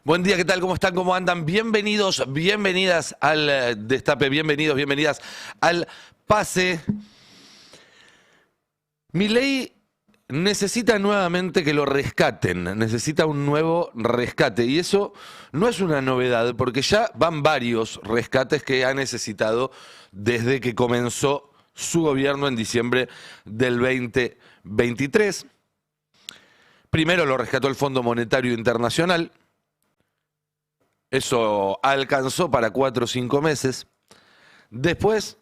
Buen día, ¿qué tal? ¿Cómo están? ¿Cómo andan? Bienvenidos, bienvenidas al Destape, bienvenidos, bienvenidas al Pase. Milei necesita nuevamente que lo rescaten, necesita un nuevo rescate. Y eso no es una novedad, porque ya van varios rescates que ha necesitado desde que comenzó su gobierno en diciembre del 2023. Primero lo rescató el Fondo Monetario Internacional. Eso alcanzó para 4 o 5 meses. Después,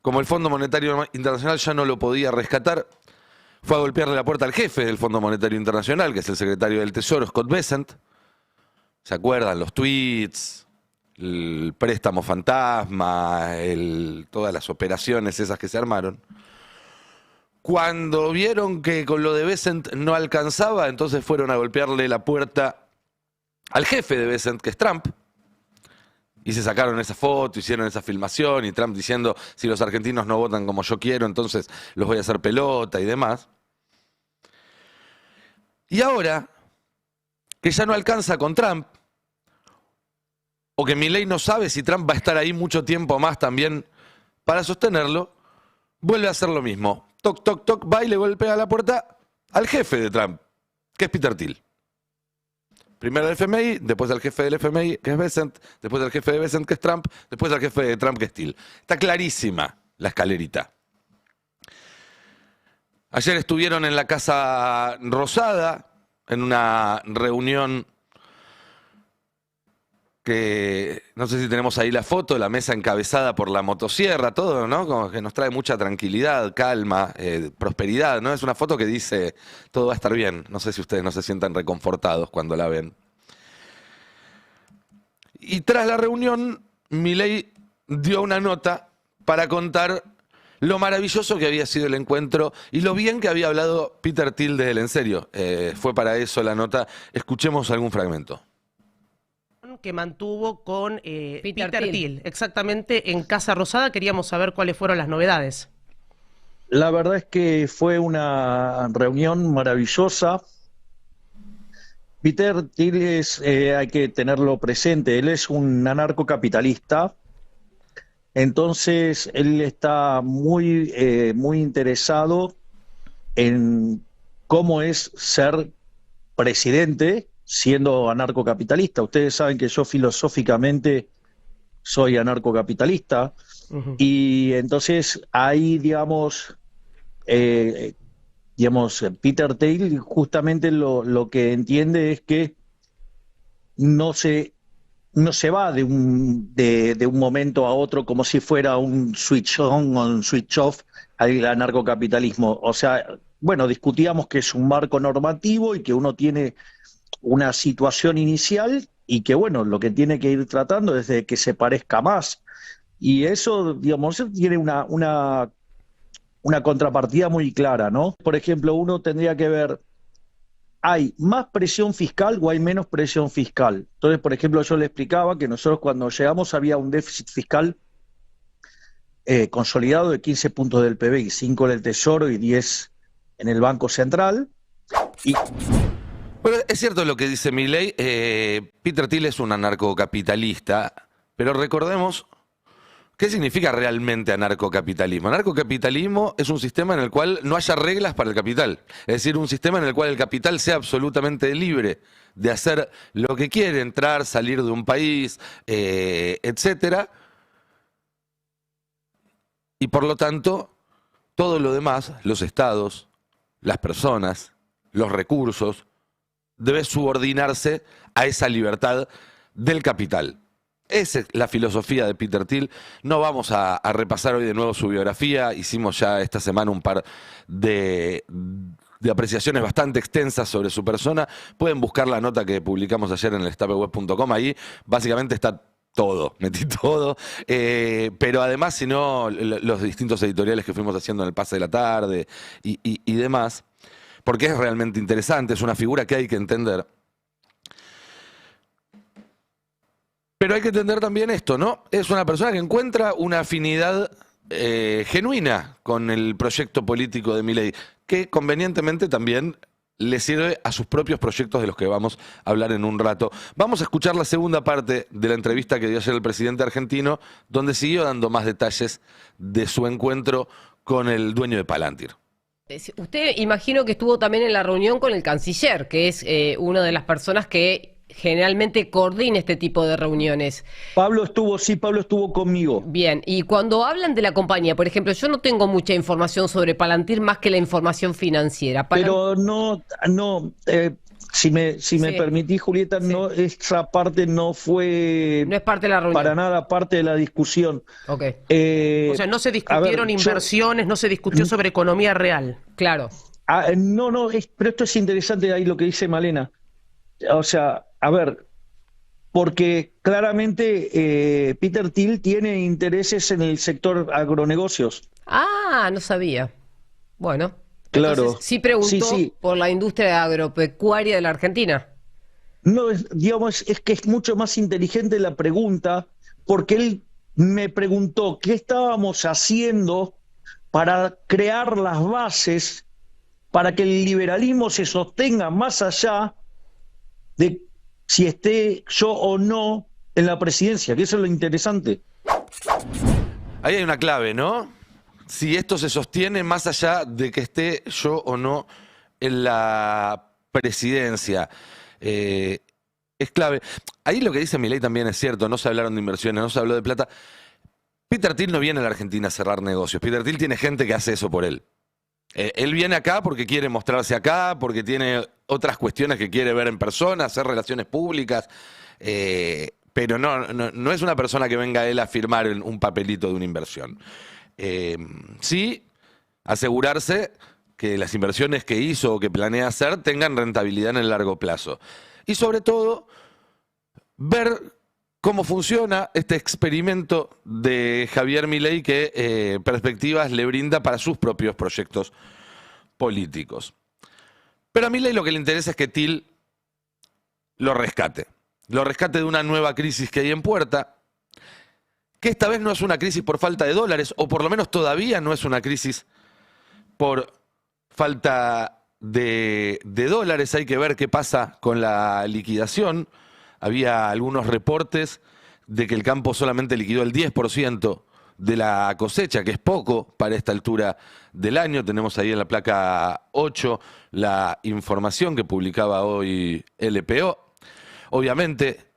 como el Fondo Monetario Internacional ya no lo podía rescatar, fue a golpearle la puerta al jefe del Fondo Monetario Internacional, que es el secretario del Tesoro, Scott Bessent. ¿Se acuerdan? Los tweets, el préstamo fantasma, todas las operaciones esas que se armaron. Cuando vieron que con lo de Bessent no alcanzaba, entonces fueron a golpearle la puerta al jefe de Bessent, que es Trump, y se sacaron esa foto, hicieron esa filmación, y Trump diciendo, si los argentinos no votan como yo quiero, entonces los voy a hacer pelota y demás. Y ahora, que ya no alcanza con Trump, o que Milei no sabe si Trump va a estar ahí mucho tiempo más también para sostenerlo, vuelve a hacer lo mismo. Toc, toc, toc, va y le golpea la puerta al jefe de Trump, que es Peter Thiel. Primero al FMI, después al jefe del FMI, que es Bessent, después al jefe de Bessent, que es Trump, después al jefe de Trump, que es Thiel. Está clarísima la escalerita. Ayer estuvieron en la Casa Rosada, en una reunión que, no sé si tenemos ahí la foto, la mesa encabezada por la motosierra, todo, ¿no? Como que nos trae mucha tranquilidad, calma, prosperidad, ¿no? Es una foto que dice, todo va a estar bien. No sé si ustedes no se sientan reconfortados cuando la ven. Y tras la reunión, Milei dio una nota para contar lo maravilloso que había sido el encuentro y lo bien que había hablado Peter Thiel de él, en serio. Fue para eso la nota. Escuchemos algún fragmento. Que mantuvo con Peter Thiel. Thiel, exactamente en Casa Rosada. Queríamos saber cuáles fueron las novedades. La verdad es que fue una reunión maravillosa. Peter Thiel hay que tenerlo presente, él es un anarcocapitalista, entonces él está muy interesado en cómo es ser presidente siendo anarcocapitalista. Ustedes saben que yo filosóficamente soy anarcocapitalista, y entonces ahí, digamos, Peter Thiel justamente lo que entiende es que no se va de un momento a otro como si fuera un switch on o un switch off al anarcocapitalismo. O sea, bueno, discutíamos que es un marco normativo y que uno tiene una situación inicial y que, bueno, lo que tiene que ir tratando es de que se parezca más. Y eso, digamos, tiene una contrapartida muy clara, ¿no? Por ejemplo, uno tendría que ver, ¿hay más presión fiscal o hay menos presión fiscal? Entonces, por ejemplo, yo le explicaba que nosotros cuando llegamos había un déficit fiscal consolidado de 15 puntos del PBI, 5 en el Tesoro y 10 en el Banco Central. Bueno, es cierto lo que dice Milei. Peter Thiel es un anarcocapitalista, pero recordemos qué significa realmente anarcocapitalismo. Anarcocapitalismo es un sistema en el cual no haya reglas para el capital. Es decir, un sistema en el cual el capital sea absolutamente libre de hacer lo que quiere, entrar, salir de un país, etcétera. Y por lo tanto, todo lo demás, los estados, las personas, los recursos, debe subordinarse a esa libertad del capital. Esa es la filosofía de Peter Thiel. No vamos a repasar hoy de nuevo su biografía. Hicimos ya esta semana un par de apreciaciones bastante extensas sobre su persona. Pueden buscar la nota que publicamos ayer en el destapeweb.com. Ahí básicamente está todo, metí todo. Pero además, si no, los distintos editoriales que fuimos haciendo en el Pase de la Tarde y demás, porque es realmente interesante, es una figura que hay que entender. Pero hay que entender también esto, ¿no? Es una persona que encuentra una afinidad genuina con el proyecto político de Milei, que convenientemente también le sirve a sus propios proyectos de los que vamos a hablar en un rato. Vamos a escuchar la segunda parte de la entrevista que dio ayer el presidente argentino, donde siguió dando más detalles de su encuentro con el dueño de Palantir. Usted imagino que estuvo también en la reunión con el canciller, que es una de las personas que generalmente coordina este tipo de reuniones. Pablo estuvo conmigo. Bien, y cuando hablan de la compañía, por ejemplo, yo no tengo mucha información sobre Palantir más que la información financiera. Pero si me Sí. permitís, Julieta, Sí. no, esa parte no fue No es parte de la reunión. para nada parte de la discusión. Ok, O sea, no se discutieron inversiones, no se discutió sobre economía real. claro. Pero esto es interesante ahí lo que dice Malena. O sea, a ver, porque claramente Peter Thiel tiene intereses en el sector agronegocios. Ah, no sabía. Bueno, Claro. entonces sí preguntó Sí. por la industria agropecuaria de la Argentina. No, digamos, es que es mucho más inteligente la pregunta, porque él me preguntó qué estábamos haciendo para crear las bases para que el liberalismo se sostenga más allá de si esté yo o no en la presidencia, que eso es lo interesante. Ahí hay una clave, ¿no? Si esto se sostiene más allá de que esté yo o no en la presidencia. Es clave. Ahí lo que dice Milei también es cierto, no se hablaron de inversiones, no se habló de plata. Peter Thiel no viene a la Argentina a cerrar negocios. Peter Thiel tiene gente que hace eso por él. Él viene acá porque quiere mostrarse acá, porque tiene otras cuestiones que quiere ver en persona, hacer relaciones públicas, pero no es una persona que venga él a firmar un papelito de una inversión. Sí, asegurarse que las inversiones que hizo o que planea hacer tengan rentabilidad en el largo plazo. Y sobre todo, ver cómo funciona este experimento de Javier Milei que perspectivas le brinda para sus propios proyectos políticos. Pero a Milei lo que le interesa es que Thiel lo rescate de una nueva crisis que hay en puerta, que esta vez no es una crisis por falta de dólares, o por lo menos todavía no es una crisis por falta de dólares. Hay que ver qué pasa con la liquidación. Había algunos reportes de que el campo solamente liquidó el 10% de la cosecha, que es poco para esta altura del año. Tenemos ahí en la placa 8 la información que publicaba hoy LPO. Obviamente,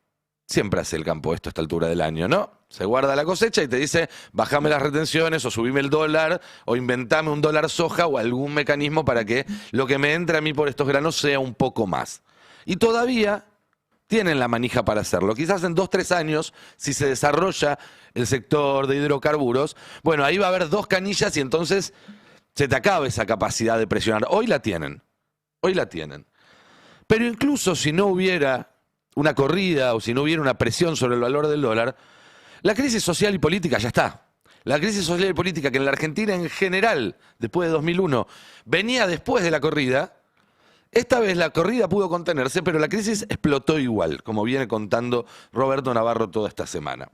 siempre hace el campo esto a esta altura del año, ¿no? Se guarda la cosecha y te dice, bajame las retenciones o subime el dólar o inventame un dólar soja o algún mecanismo para que lo que me entre a mí por estos granos sea un poco más. Y todavía tienen la manija para hacerlo. Quizás en 2-3 años, si se desarrolla el sector de hidrocarburos, bueno, ahí va a haber 2 canillas y entonces se te acaba esa capacidad de presionar. Hoy la tienen. Pero incluso si no hubiera una corrida o si no hubiera una presión sobre el valor del dólar, la crisis social y política ya está. La crisis social y política que en la Argentina en general, después de 2001, venía después de la corrida. Esta vez la corrida pudo contenerse, pero la crisis explotó igual, como viene contando Roberto Navarro toda esta semana.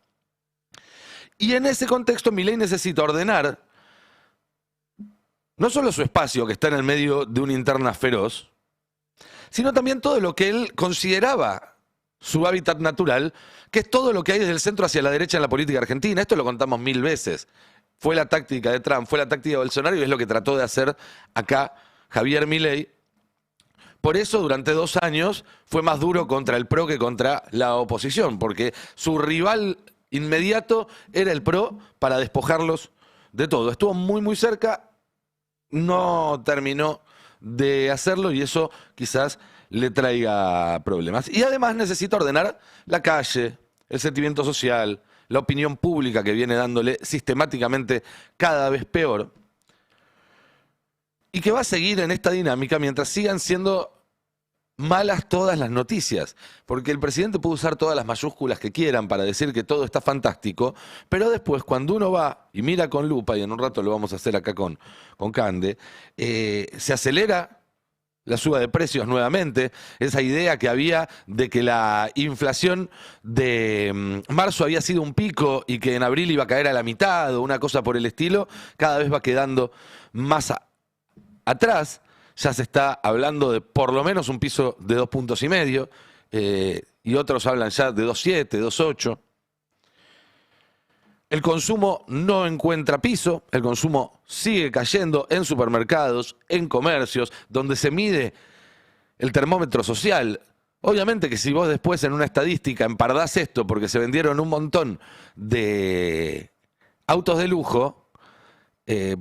Y en ese contexto, Milei necesita ordenar no solo su espacio, que está en el medio de una interna feroz, sino también todo lo que él consideraba su hábitat natural, que es todo lo que hay desde el centro hacia la derecha en la política argentina. Esto lo contamos 1000 veces. Fue la táctica de Trump, fue la táctica de Bolsonaro y es lo que trató de hacer acá Javier Milei. Por eso, durante 2 años, fue más duro contra el PRO que contra la oposición, porque su rival inmediato era el PRO para despojarlos de todo. Estuvo muy, muy cerca, no terminó de hacerlo y eso quizás le traiga problemas. Y además necesita ordenar la calle, el sentimiento social, la opinión pública que viene dándole sistemáticamente cada vez peor. Y que va a seguir en esta dinámica mientras sigan siendo malas todas las noticias, porque el presidente puede usar todas las mayúsculas que quieran para decir que todo está fantástico, pero después cuando uno va y mira con lupa, y en un rato lo vamos a hacer acá con Cande, se acelera la suba de precios nuevamente, esa idea que había de que la inflación de marzo había sido un pico y que en abril iba a caer a la mitad o una cosa por el estilo, cada vez va quedando más atrás. ya se está hablando de por lo menos un piso de 2,5 puntos, y otros hablan ya de 2,7, 2,8. El consumo no encuentra piso, el consumo sigue cayendo en supermercados, en comercios, donde se mide el termómetro social. Obviamente que si vos después en una estadística empardás esto porque se vendieron un montón de autos de lujo,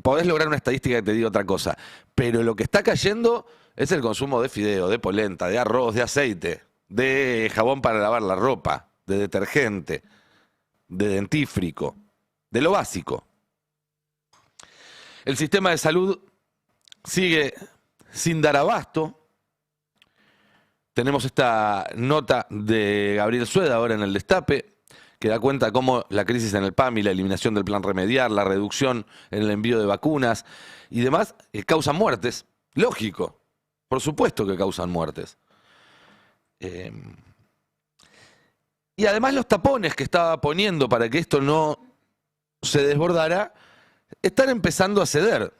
podés lograr una estadística que te diga otra cosa. Pero lo que está cayendo es el consumo de fideo, de polenta, de arroz, de aceite, de jabón para lavar la ropa, de detergente, de dentífrico, de lo básico. El sistema de salud sigue sin dar abasto. Tenemos esta nota de Gabriel Sueda ahora en el Destape, que da cuenta cómo la crisis en el PAMI, la eliminación del plan remediar, la reducción en el envío de vacunas y demás causan muertes. Lógico, por supuesto que causan muertes. Y además los tapones que estaba poniendo para que esto no se desbordara están empezando a ceder.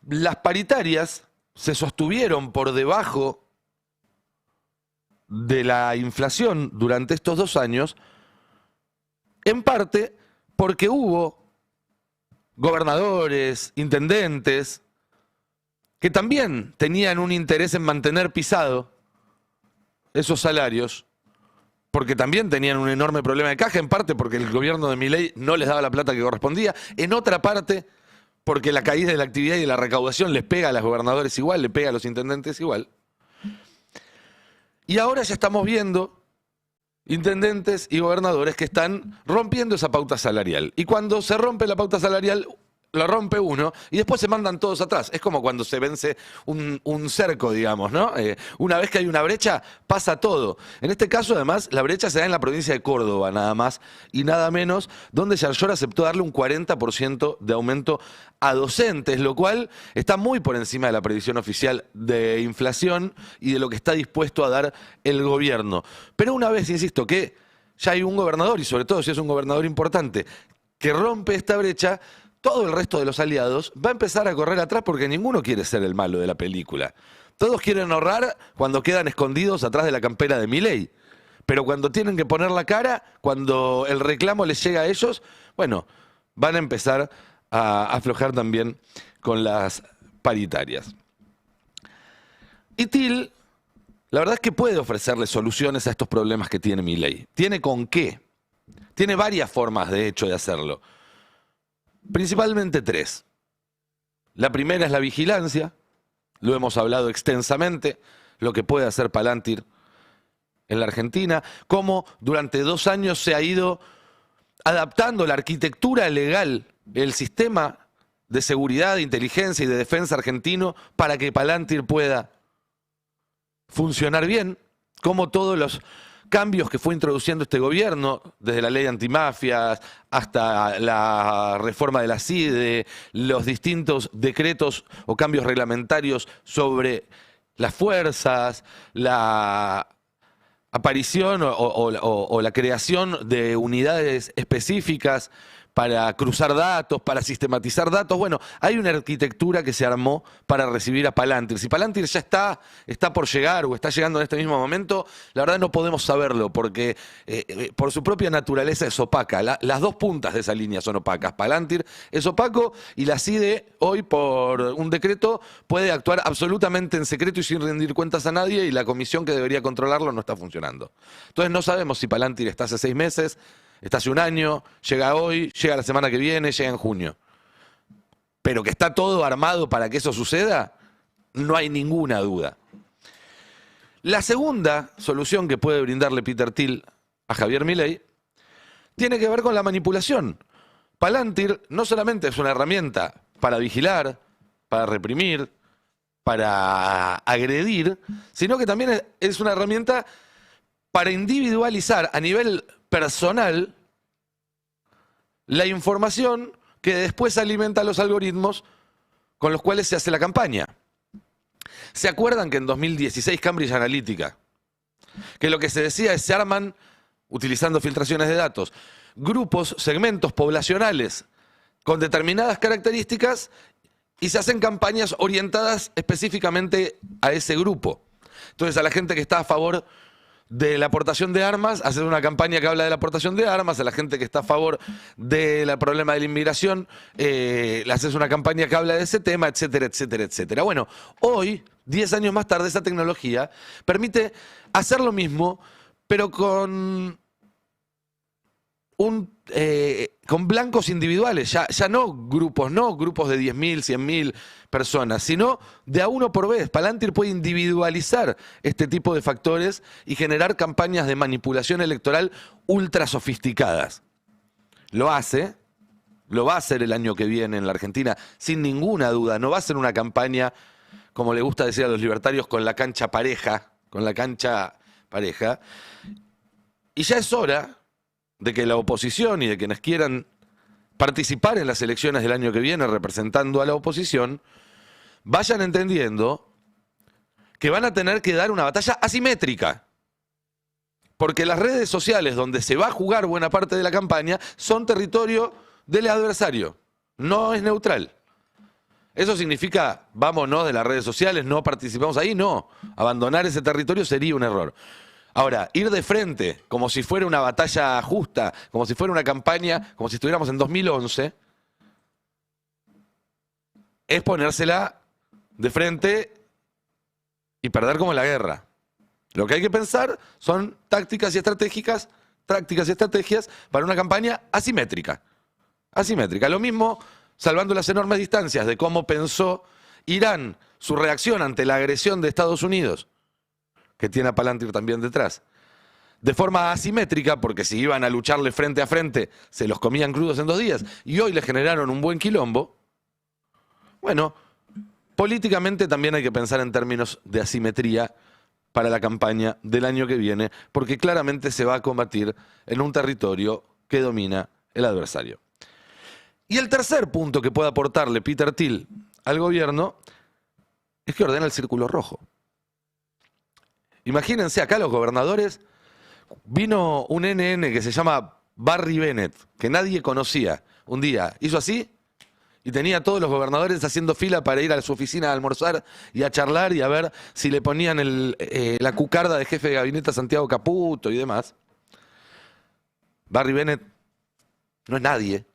Las paritarias se sostuvieron por debajo de la inflación durante estos 2 años, en parte porque hubo gobernadores, intendentes, que también tenían un interés en mantener pisado esos salarios, porque también tenían un enorme problema de caja, en parte porque el gobierno de Milei no les daba la plata que correspondía, en otra parte porque la caída de la actividad y de la recaudación les pega a los gobernadores igual, le pega a los intendentes igual. Y ahora ya estamos viendo intendentes y gobernadores que están rompiendo esa pauta salarial. Y cuando se rompe la pauta salarial, lo rompe uno y después se mandan todos atrás. Es como cuando se vence un cerco, digamos, ¿no? Una vez que hay una brecha, pasa todo. En este caso, además, la brecha se da en la provincia de Córdoba, nada más y nada menos, donde Yarlora aceptó darle un 40% de aumento a docentes, lo cual está muy por encima de la previsión oficial de inflación y de lo que está dispuesto a dar el gobierno. Pero una vez, insisto, que ya hay un gobernador, y sobre todo si es un gobernador importante, que rompe esta brecha, todo el resto de los aliados va a empezar a correr atrás porque ninguno quiere ser el malo de la película. Todos quieren ahorrar cuando quedan escondidos atrás de la campera de Milei. Pero cuando tienen que poner la cara, cuando el reclamo les llega a ellos, bueno, van a empezar a aflojar también con las paritarias. Y TIL, la verdad es que puede ofrecerle soluciones a estos problemas que tiene Milei. ¿Tiene con qué? Tiene varias formas, de hecho, de hacerlo. Principalmente 3. La primera es la vigilancia, lo hemos hablado extensamente, lo que puede hacer Palantir en la Argentina, cómo durante 2 años se ha ido adaptando la arquitectura legal, el sistema de seguridad, de inteligencia y de defensa argentino para que Palantir pueda funcionar bien, cómo todos los cambios que fue introduciendo este gobierno, desde la ley antimafias hasta la reforma de la CIDE, los distintos decretos o cambios reglamentarios sobre las fuerzas, la aparición o la creación de unidades específicas para cruzar datos, para sistematizar datos. Bueno, hay una arquitectura que se armó para recibir a Palantir. Si Palantir ya está por llegar o está llegando en este mismo momento, la verdad no podemos saberlo porque por su propia naturaleza es opaca. Las 2 puntas de esa línea son opacas. Palantir es opaco y la CIDE hoy por un decreto puede actuar absolutamente en secreto y sin rendir cuentas a nadie y la comisión que debería controlarlo no está funcionando. Entonces no sabemos si Palantir está hace 6 meses, está hace 1 año, llega hoy, llega la semana que viene, llega en junio. Pero que está todo armado para que eso suceda, no hay ninguna duda. La segunda solución que puede brindarle Peter Thiel a Javier Milei tiene que ver con la manipulación. Palantir no solamente es una herramienta para vigilar, para reprimir, para agredir, sino que también es una herramienta para individualizar a nivel personal la información que después alimenta los algoritmos con los cuales se hace la campaña. ¿Se acuerdan que en 2016 Cambridge Analytica, que lo que se decía es se arman, utilizando filtraciones de datos, grupos, segmentos poblacionales con determinadas características y se hacen campañas orientadas específicamente a ese grupo. Entonces, a la gente que está a favor de la aportación de armas, hacer una campaña que habla de la aportación de armas. A la gente que está a favor del problema de la inmigración, le haces una campaña que habla de ese tema, etcétera, etcétera, etcétera. Bueno, hoy, 10 años más tarde, esa tecnología permite hacer lo mismo, pero con con blancos individuales, ya no grupos de 10.000, 100.000 personas, sino de a uno por vez. Palantir puede individualizar este tipo de factores y generar campañas de manipulación electoral ultra sofisticadas. Lo va a hacer el año que viene en la Argentina, sin ninguna duda. No va a ser una campaña, como le gusta decir a los libertarios, con la cancha pareja, Y ya es hora de que la oposición y de quienes quieran participar en las elecciones del año que viene representando a la oposición, vayan entendiendo que van a tener que dar una batalla asimétrica. Porque las redes sociales donde se va a jugar buena parte de la campaña son territorio del adversario, no es neutral. ¿Eso significa vámonos de las redes sociales, no participamos ahí? No, abandonar ese territorio sería un error. Ahora, ir de frente, como si fuera una batalla justa, como si fuera una campaña, como si estuviéramos en 2011, es ponérsela de frente y perder como en la guerra. Lo que hay que pensar son tácticas y estrategias para una campaña asimétrica. Asimétrica. Lo mismo, salvando las enormes distancias de cómo pensó Irán su reacción ante la agresión de Estados Unidos, que tiene a Palantir también detrás, de forma asimétrica, porque si iban a lucharle frente a frente, se los comían crudos en 2 días, y hoy le generaron un buen quilombo. Bueno, políticamente también hay que pensar en términos de asimetría para la campaña del año que viene, porque claramente se va a combatir en un territorio que domina el adversario. Y el tercer punto que puede aportarle Peter Thiel al gobierno es que ordena el círculo rojo. Imagínense acá los gobernadores, vino un NN que se llama Barry Bennett, que nadie conocía. Un día hizo así y tenía a todos los gobernadores haciendo fila para ir a su oficina a almorzar y a charlar y a ver si le ponían la cucarda de jefe de gabinete a Santiago Caputo y demás. Barry Bennett no es nadie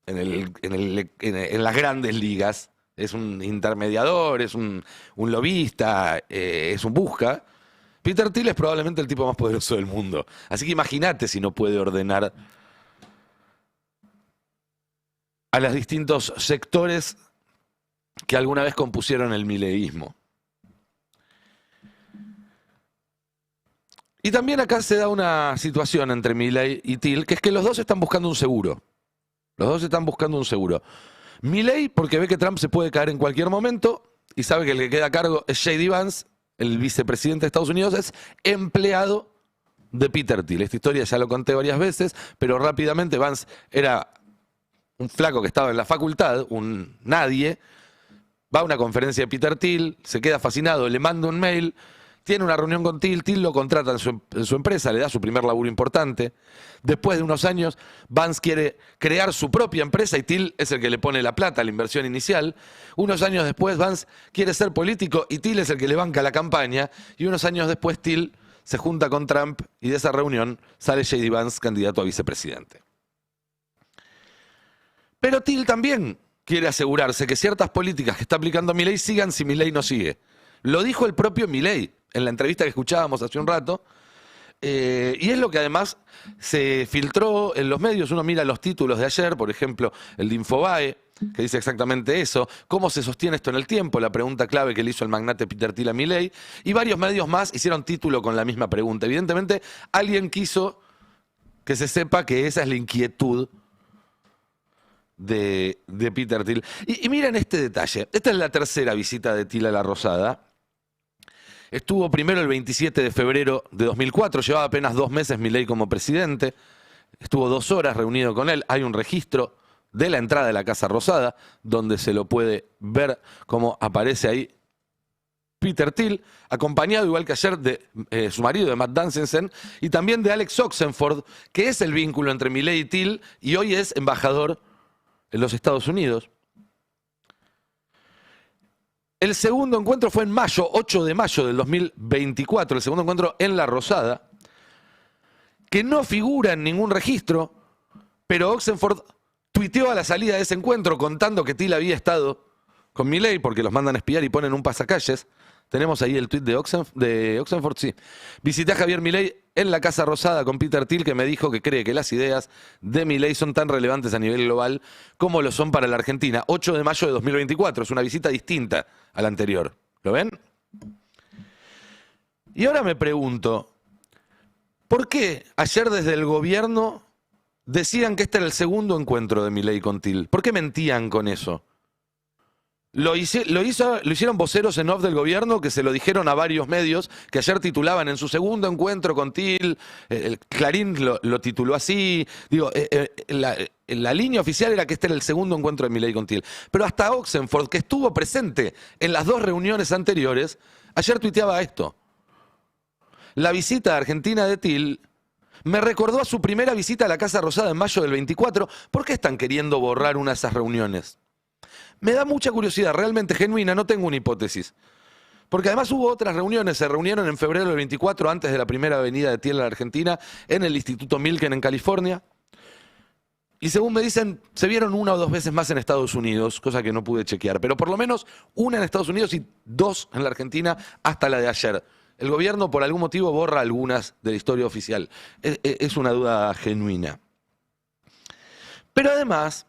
en las grandes ligas. Es un intermediador, es un lobista, es un busca. Peter Thiel es probablemente el tipo más poderoso del mundo. Así que imagínate si no puede ordenar a los distintos sectores que alguna vez compusieron el mileísmo. Y también acá se da una situación entre Milei y Thiel, que es que los dos están buscando un seguro. Los dos están buscando un seguro. Milei porque ve que Trump se puede caer en cualquier momento y sabe que el que queda a cargo es J.D. Vance, el vicepresidente de Estados Unidos, es empleado de Peter Thiel. Esta historia ya lo conté varias veces, pero rápidamente Vance era un flaco que estaba en la facultad, un nadie, va a una conferencia de Peter Thiel, se queda fascinado, le manda un mail, tiene una reunión con Thiel, Thiel lo contrata en su empresa, le da su primer laburo importante. Después de unos años, Vance quiere crear su propia empresa y Thiel es el que le pone la plata, la inversión inicial. Unos años después, Vance quiere ser político y Thiel es el que le banca la campaña. Y unos años después, Thiel se junta con Trump y de esa reunión sale J.D. Vance candidato a vicepresidente. Pero Thiel también quiere asegurarse que ciertas políticas que está aplicando Milei sigan si Milei no sigue. Lo dijo el propio Milei en la entrevista que escuchábamos hace un rato, y es lo que además se filtró en los medios. Uno mira los títulos de ayer, por ejemplo, el de Infobae, que dice exactamente eso. ¿Cómo se sostiene esto en el tiempo? La pregunta clave que le hizo el magnate Peter Thiel a Milei. Y varios medios más hicieron título con la misma pregunta. Evidentemente, alguien quiso que se sepa que esa es la inquietud de Peter Thiel. Y miren este detalle. Esta es la tercera visita de Thiel a la Rosada. Estuvo primero el 27 de febrero de 2004, llevaba apenas 2 meses Milei como presidente. Estuvo 2 horas reunido con él. Hay un registro de la entrada de la Casa Rosada, donde se lo puede ver cómo aparece ahí Peter Thiel, acompañado igual que ayer de su marido, de Matt Dansensen, y también de Alex Oxenford, que es el vínculo entre Milei y Thiel, y hoy es embajador en los Estados Unidos. El segundo encuentro fue en mayo, 8 de mayo del 2024, el segundo encuentro en La Rosada, que no figura en ningún registro, pero Oxenford tuiteó a la salida de ese encuentro contando que Till había estado con Milei, porque los mandan a espiar y ponen un pasacalles. Tenemos ahí el tuit de Oxenford, sí. Visité a Javier Milei en la Casa Rosada con Peter Thiel, que me dijo que cree que las ideas de Milei son tan relevantes a nivel global como lo son para la Argentina. 8 de mayo de 2024, es una visita distinta a la anterior. ¿Lo ven? Y ahora me pregunto, ¿por qué ayer desde el gobierno decían que este era el segundo encuentro de Milei con Thiel? ¿Por qué mentían con eso? Lo hicieron voceros en off del gobierno que se lo dijeron a varios medios que ayer titulaban en su segundo encuentro con Thiel. El Clarín lo tituló así. Digo, la línea oficial era que este era el segundo encuentro de Milei con Thiel. Pero hasta Oxenford, que estuvo presente en las dos reuniones anteriores, ayer tuiteaba esto. La visita a Argentina de Thiel me recordó a su primera visita a la Casa Rosada en mayo del 24. ¿Por qué están queriendo borrar una de esas reuniones? Me da mucha curiosidad, realmente genuina, no tengo una hipótesis. Porque además hubo otras reuniones, se reunieron en febrero del 24, antes de la primera venida de Thiel a la Argentina, en el Instituto Milken en California. Y según me dicen, se vieron una o dos veces más en Estados Unidos, cosa que no pude chequear. Pero por lo menos una en Estados Unidos y dos en la Argentina hasta la de ayer. El gobierno por algún motivo borra algunas de la historia oficial. Es una duda genuina. Pero además,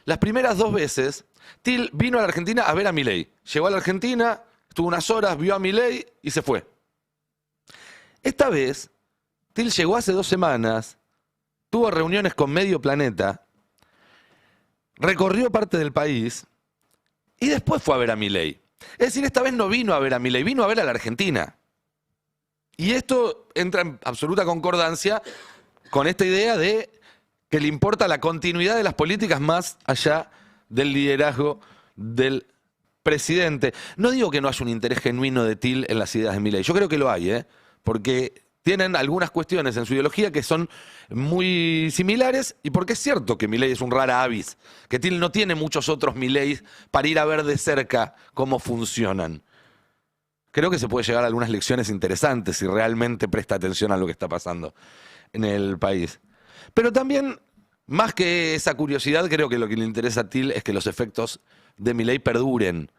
las primeras dos veces, Thiel vino a la Argentina a ver a Milei. Llegó a la Argentina, estuvo unas horas, vio a Milei y se fue. Esta vez, Thiel llegó hace 2 semanas, tuvo reuniones con medio planeta, recorrió parte del país y después fue a ver a Milei. Es decir, esta vez no vino a ver a Milei, vino a ver a la Argentina. Y esto entra en absoluta concordancia con esta idea de que le importa la continuidad de las políticas más allá del liderazgo del presidente. No digo que no haya un interés genuino de Thiel en las ideas de Milei. Yo creo que lo hay, porque tienen algunas cuestiones en su ideología que son muy similares y porque es cierto que Milei es un rara avis, que Thiel no tiene muchos otros Mileis para ir a ver de cerca cómo funcionan. Creo que se puede llegar a algunas lecciones interesantes si realmente presta atención a lo que está pasando en el país. Pero también, más que esa curiosidad, creo que lo que le interesa a Thiel es que los efectos de Milei perduren.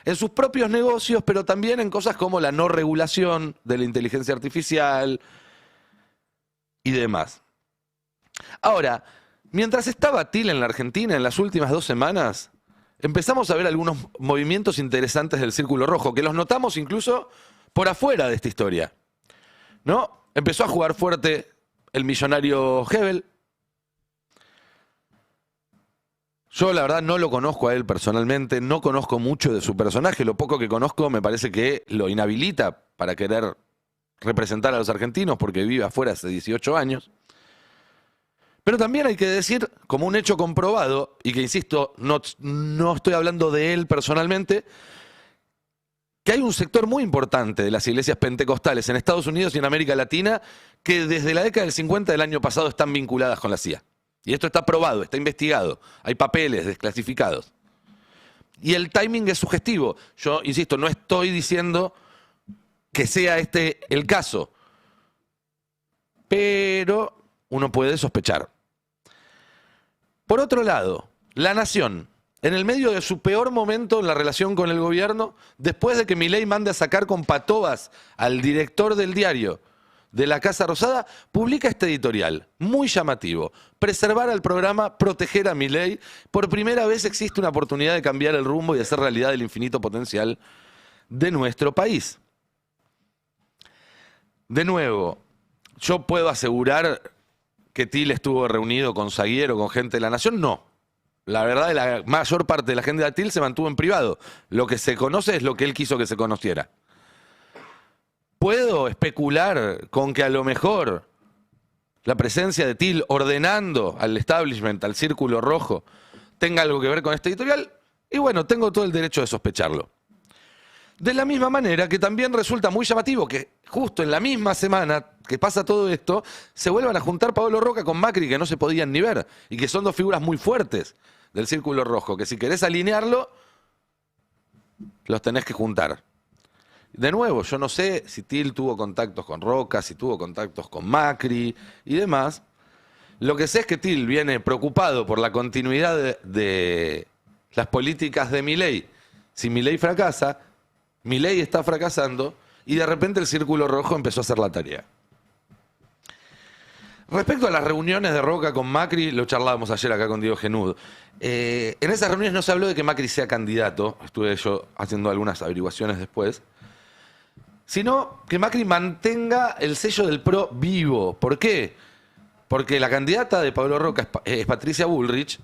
En sus propios negocios, pero también en cosas como la no regulación de la inteligencia artificial y demás. Ahora, mientras estaba Thiel en la Argentina en las últimas 2 semanas, empezamos a ver algunos movimientos interesantes del Círculo Rojo, que los notamos incluso por afuera de esta historia, ¿no? Empezó a jugar fuerte el millonario Hebel. Yo la verdad no lo conozco a él personalmente, no conozco mucho de su personaje, lo poco que conozco me parece que lo inhabilita para querer representar a los argentinos porque vive afuera hace 18 años. Pero también hay que decir, como un hecho comprobado, y que insisto, no estoy hablando de él personalmente, que hay un sector muy importante de las iglesias pentecostales en Estados Unidos y en América Latina que desde la década del 50 del año pasado están vinculadas con la CIA. Y esto está probado, está investigado, hay papeles desclasificados. Y el timing es sugestivo. Yo, insisto, no estoy diciendo que sea este el caso, pero uno puede sospechar. Por otro lado, La Nación, en el medio de su peor momento en la relación con el gobierno, después de que Milei mande a sacar con patobas al director del diario de la Casa Rosada, publica este editorial, muy llamativo. Preservar al programa, proteger a Milei. Por primera vez existe una oportunidad de cambiar el rumbo y hacer realidad el infinito potencial de nuestro país. De nuevo, yo puedo asegurar que Thiel estuvo reunido con Zaguier o con gente de La Nación, no. La verdad, la mayor parte de la gente de Thiel se mantuvo en privado. Lo que se conoce es lo que él quiso que se conociera. ¿Puedo especular con que a lo mejor la presencia de Thiel ordenando al establishment, al Círculo Rojo, tenga algo que ver con este editorial? Y bueno, tengo todo el derecho de sospecharlo. De la misma manera que también resulta muy llamativo que justo en la misma semana que pasa todo esto, se vuelvan a juntar Paolo Roca con Macri, que no se podían ni ver, y que son dos figuras muy fuertes del Círculo Rojo, que si querés alinearlo, los tenés que juntar. De nuevo, yo no sé si Til tuvo contactos con Roca, si tuvo contactos con Macri y demás. Lo que sé es que Til viene preocupado por la continuidad de las políticas de Milei. Si Milei fracasa, Milei está fracasando y de repente el Círculo Rojo empezó a hacer la tarea. Respecto a las reuniones de Roca con Macri, lo charlábamos ayer acá con Diego Genud. En esas reuniones no se habló de que Macri sea candidato, estuve yo haciendo algunas averiguaciones después, sino que Macri mantenga el sello del PRO vivo. ¿Por qué? Porque la candidata de Pablo Roca es Patricia Bullrich,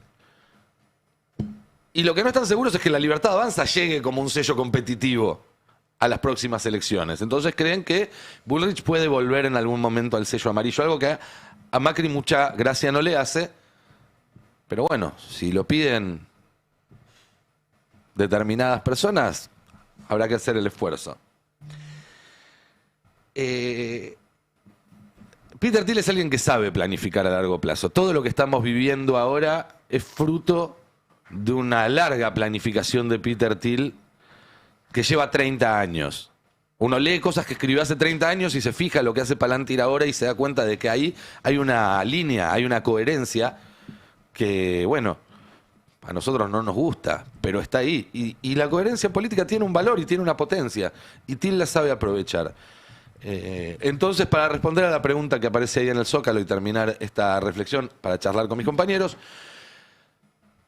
y lo que no están seguros es que la Libertad Avanza llegue como un sello competitivo a las próximas elecciones. Entonces creen que Bullrich puede volver en algún momento al sello amarillo, algo que a Macri mucha gracia no le hace, pero bueno, si lo piden determinadas personas, habrá que hacer el esfuerzo. Peter Thiel es alguien que sabe planificar a largo plazo. Todo lo que estamos viviendo ahora es fruto de una larga planificación de Peter Thiel que lleva 30 años. Uno lee cosas que escribió hace 30 años y se fija lo que hace Palantir ahora y se da cuenta de que ahí hay una línea, hay una coherencia que, bueno, a nosotros no nos gusta, pero está ahí. Y la coherencia política tiene un valor y tiene una potencia. Y Thiel la sabe aprovechar. Entonces, para responder a la pregunta que aparece ahí en el Zócalo y terminar esta reflexión para charlar con mis compañeros,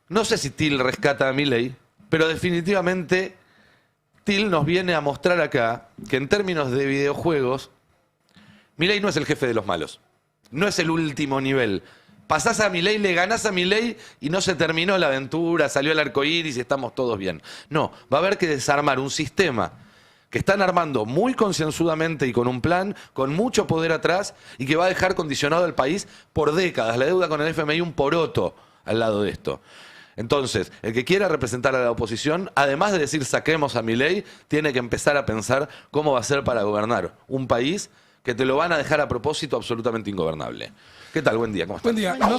no sé si Thiel rescata a Milei, pero definitivamente Thiel nos viene a mostrar acá que en términos de videojuegos, Milei no es el jefe de los malos, no es el último nivel. Pasás a Milei, le ganás a Milei y no se terminó la aventura, salió el arcoíris y estamos todos bien. No, va a haber que desarmar un sistema que están armando muy concienzudamente y con un plan, con mucho poder atrás, y que va a dejar condicionado al país por décadas. La deuda con el FMI un poroto al lado de esto. Entonces, el que quiera representar a la oposición, además de decir saquemos a Milei, tiene que empezar a pensar cómo va a ser para gobernar un país que te lo van a dejar a propósito absolutamente ingobernable. ¿Qué tal? Buen día, ¿cómo estás? Buen día. No